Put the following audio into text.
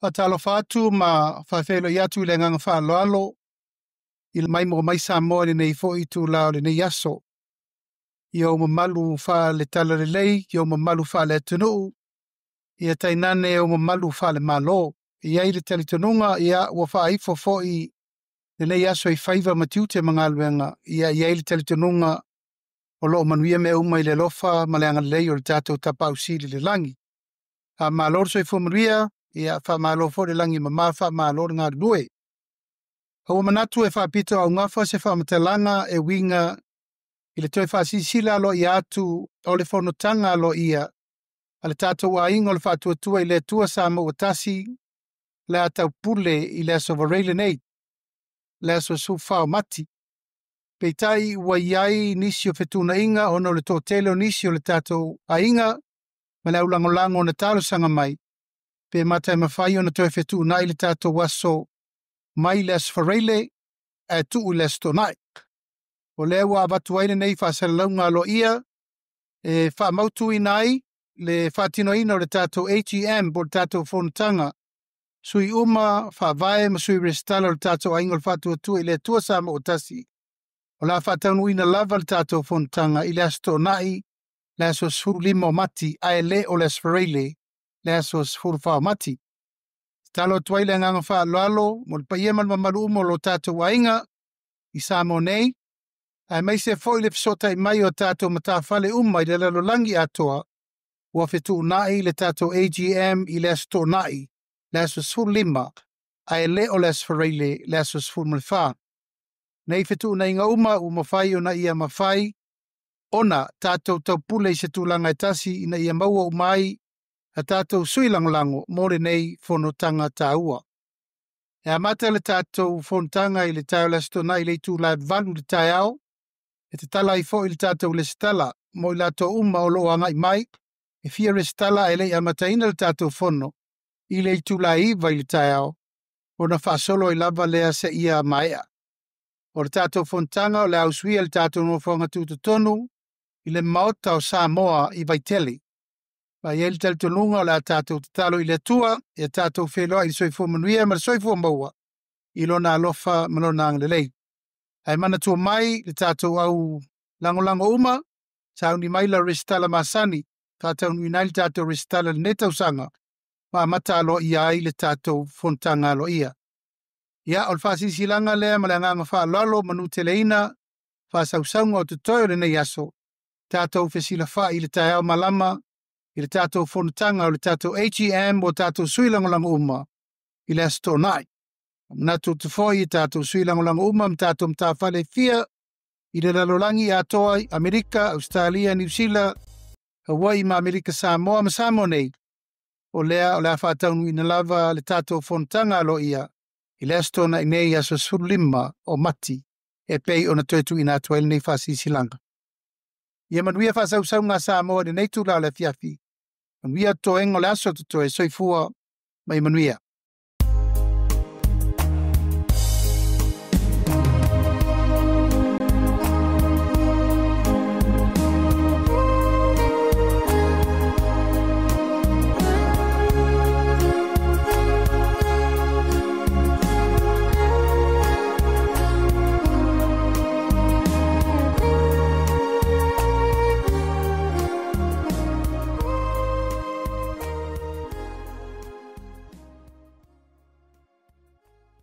Atalo fatu ma fafelo yatu le nganga fa loalo il mai mo mai sa mo le nei fo itu la le nei yaso yo mo malu fa le tala le lei yo mo malu fa le tunu ia tainane o mo malu fa le malo ia i le tali tununga ia wa fa ifo fo i le nei yaso i faiva matiute mangaluenga ia i le tali tununga o lo manuia me uma i le lofa ma le anga lei o le tatou tapau sili le langi a malor so i fo manuia ia fa malo fo le langi ma fa malo nga due o manatu e fa pito au ngafa se fa matelanga e winga ile toi fa sisila lo iatu o le fono tanga lo ia ale tato wa ingo le fa tua ile tua sa mo tasi le ata pule ile so varele nei le so su fa mati peitai wa yai nisio fetuna inga ono le totelo nisio le tato ainga mala ulangolango na talo sanga mai pe mata mafai ona toi fetuna ile tato waso mai les farele e tu les tonai. O lewa abatuaine nei fa salunga lo ia e fa mautu inai le fatino ino le tato ATM por tato fontanga sui uma fa vai ma sui restala le tato aingo fatu tu ile tua sama otasi. O la fatanu ina lava le tato fontanga ile astonai le aso limo mati aele o les farele le aso fa mati. Talo tuaile nganga fa lalo mo paiemal mamalu mo lo tato wainga isa mo nei ai mai se foi le sota mai o tato mata fale i le lalo langi atoa wa fetu nai le tato AGM i le sto nai le so lima ai le o les farele le so malfa nei fetu nai nga uma fai ona ia mafai ona tato pule se tulanga tasi ina ia maua umai a tatou sui langolango more nei fono tanga taua. E amata le tatou fono tanga i le tau lasto na i le tu la valu le taiao, e te tala i fo i le tatou le stala mo i lato uma o loa ngai mai, e fia le stala e le amata ina le tatou fono i le tu la iwa i le taiao, o na fasolo i lava lea se ia maea. O le tatou fono tanga o le auswia le tatou no fonga tututonu, i le maota o Samoa i Vaiteli. Ma yel tel tununga la tatou talo ile tua e tatou felo i soifo manuia ma soifo maua i lona alofa malona anglelei. Ai mana tua mai le tatou au lango uma tau ni mai la restala masani tatou ni nai tatou restala neta usanga ma mata alo ia i le tatou fontanga alo ia. Ia olfasi silanga lea malanga fa lalo manu teleina fa sausaunga o tutoyo le nei aso tatou fesila fa i le taiao malama i le tatou fonutanga o le tatou AGM o tatou suilangolango uma i le asto nai. Natu tufoi i tatou suilangolango uma mtatou mtafale fia i le lalolangi atoa Amerika, Australia, New Zealand, Hawaii ma Amerika Samoa ma Samoa nei. O lea whataunu ina lava le tatou fonutanga alo ia i le asto nai nei aso surlima o mati e pei o na tuetu ina atua il nei fasi silanga. Ia manuia fasau ngā Samoa ni nei tūla le fiafi. Manuia to engo le aso tuto e soifua mai manuia.